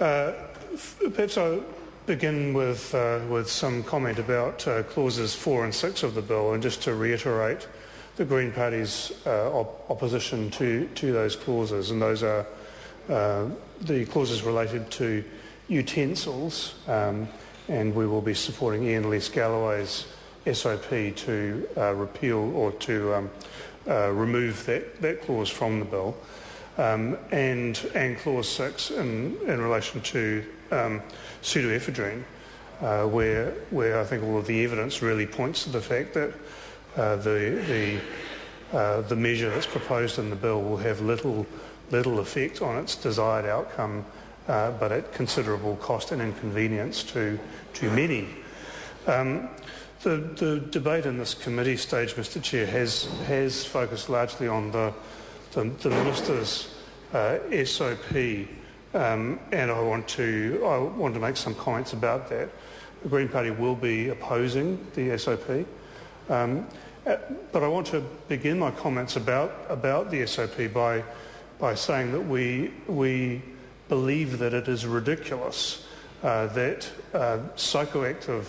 Perhaps I'll begin with some comment about clauses 4 and 6 of the bill, and just to reiterate the Green Party's opposition to those clauses, and those are the clauses related to utensils, and we will be supporting Ian Lees-Galloway's SOP to repeal or to remove that clause from the bill, and clause 6 in relation to pseudoephedrine, where I think all of the evidence really points to the fact that the measure that's proposed in the bill will have little effect on its desired outcome, but at considerable cost and inconvenience to many. The debate in this committee stage, Mr. Chair, has focused largely on the Minister's SOP, and I want to make some comments about that. The Green Party will be opposing the SOP, but I want to begin my comments about the SOP by saying that we believe that it is ridiculous that psychoactive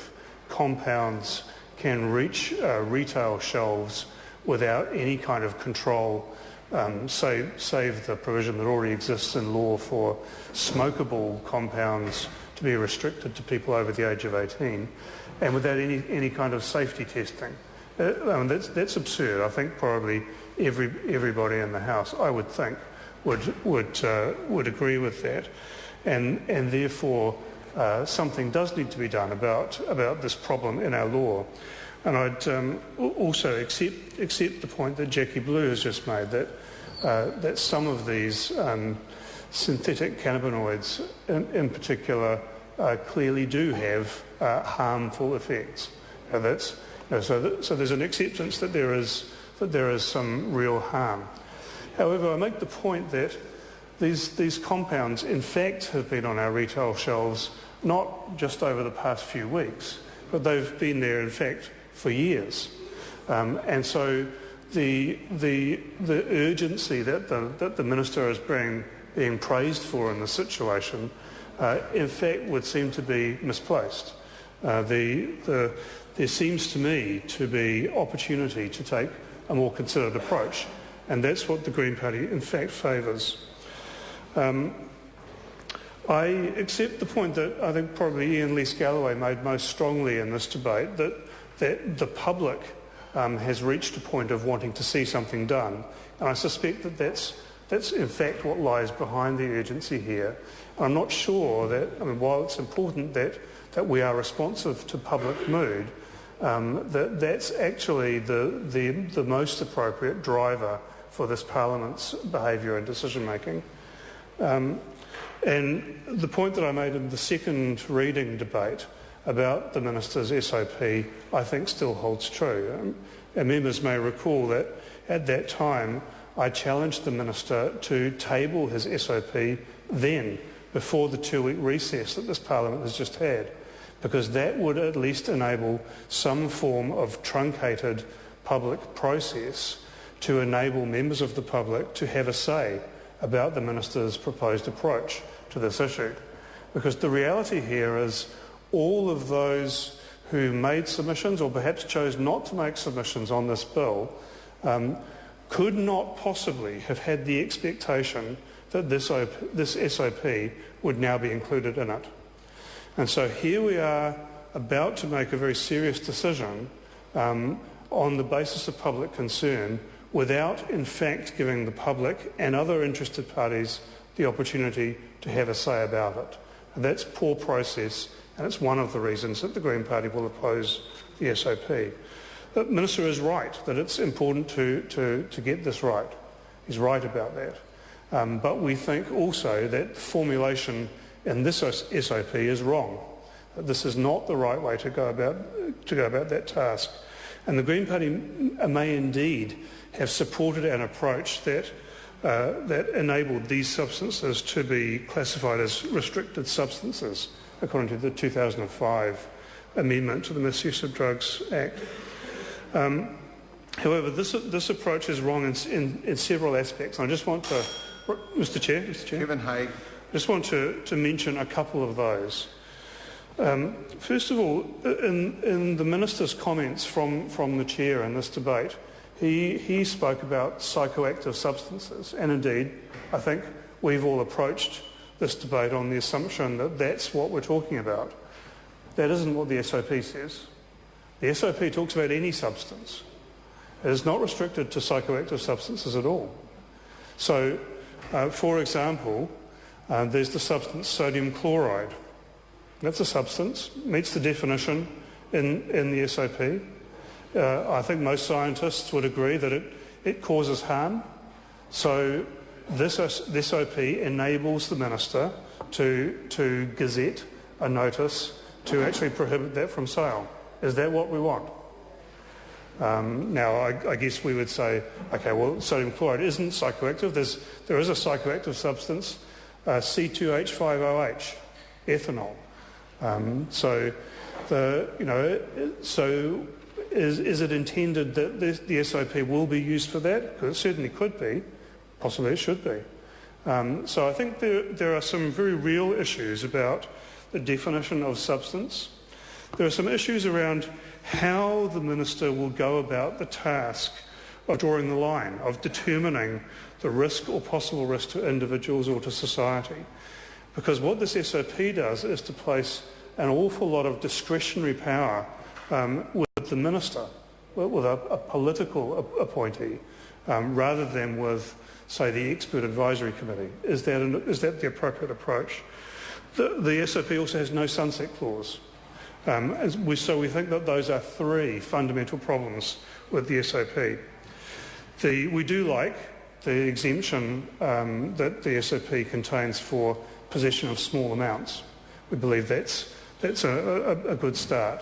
compounds can reach retail shelves without any kind of control, save the provision that already exists in law for smokable compounds to be restricted to people over the age of 18, and without any kind of safety testing. That's absurd. I think probably everybody in the House, I would think, would agree with that, and therefore something does need to be done about this problem in our law. And I'd also accept the point that Jackie Blue has just made, that some of these synthetic cannabinoids in particular clearly do have harmful effects. So there's an acceptance that there is some real harm. However, I make the point that these compounds in fact have been on our retail shelves not just over the past few weeks, but they've been there in fact for years. And so the urgency that the Minister is being praised for in this situation in fact would seem to be misplaced. There seems to me to be opportunity to take a more considered approach, and that's what the Green Party in fact favours. I accept the point that I think probably Ian Lees-Galloway made most strongly in this debate, that the public has reached a point of wanting to see something done, and I suspect that that's in fact what lies behind the urgency here. I'm not sure that, while it's important that we are responsive to public mood, that's actually the most appropriate driver for this Parliament's behaviour and decision making. And the point that I made in the second reading debate about the Minister's SOP, I think still holds true. And members may recall that at that time I challenged the Minister to table his SOP then, before the 2-week recess that this Parliament has just had, because that would at least enable some form of truncated public process to enable members of the public to have a say about the Minister's proposed approach to this issue. Because the reality here is all of those who made submissions, or perhaps chose not to make submissions on this bill, could not possibly have had the expectation that this SOP would now be included in it. And so here we are about to make a very serious decision on the basis of public concern, without in fact giving the public and other interested parties the opportunity to have a say about it. And that's poor process, and it's one of the reasons that the Green Party will oppose the SOP. The Minister is right that it's important to get this right. He's right about that. But we think also that formulation in this SOP is wrong. That this is not the right way to go about that task. And the Green Party may indeed have supported an approach that enabled these substances to be classified as restricted substances, according to the 2005 amendment to the Misuse of Drugs Act. However, this approach is wrong in several aspects. I just want to, Mr. Chair. Kevin Hay. I just want to mention a couple of those. First of all, in the Minister's comments from the Chair in this debate, he spoke about psychoactive substances, and indeed I think we've all approached this debate on the assumption that that's what we're talking about. That isn't what the SOP says. The SOP talks about any substance. It is not restricted to psychoactive substances at all. So, for example, there's the substance sodium chloride. That's a substance, meets the definition in the SOP. I think most scientists would agree that it causes harm. So this SOP enables the Minister to gazette a notice to actually prohibit that from sale. Is that what we want? Now, I guess we would say, okay, well, sodium chloride isn't psychoactive. There is a psychoactive substance, C2H5OH, ethanol. So is it intended that the SOP will be used for that? Because it certainly could be. Possibly it should be. So I think there are some very real issues about the definition of substance. There are some issues around how the Minister will go about the task of drawing the line, of determining the risk or possible risk to individuals or to society. Because what this SOP does is to place an awful lot of discretionary power with the Minister, with a political appointee, rather than with, say, the Expert Advisory Committee. Is that the appropriate approach? The SOP also has no sunset clause. So we think that those are three fundamental problems with the SOP. We do like the exemption that the SOP contains for possession of small amounts. We believe that's a good start.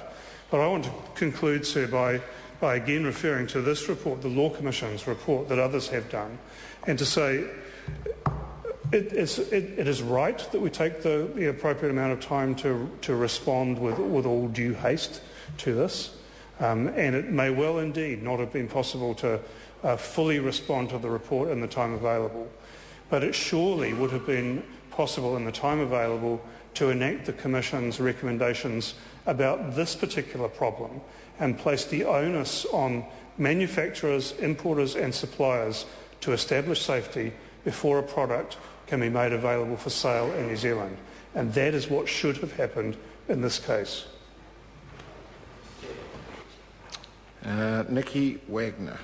But I want to conclude, sir, by again referring to this report, the Law Commission's report that others have done, and to say it is right that we take the appropriate amount of time to respond with all due haste to this, and it may well indeed not have been possible to fully respond to the report in the time available, but it surely would have been possible in the time available to enact the Commission's recommendations about this particular problem and place the onus on manufacturers, importers and suppliers to establish safety before a product can be made available for sale in New Zealand. And that is what should have happened in this case. Nikki Wagner.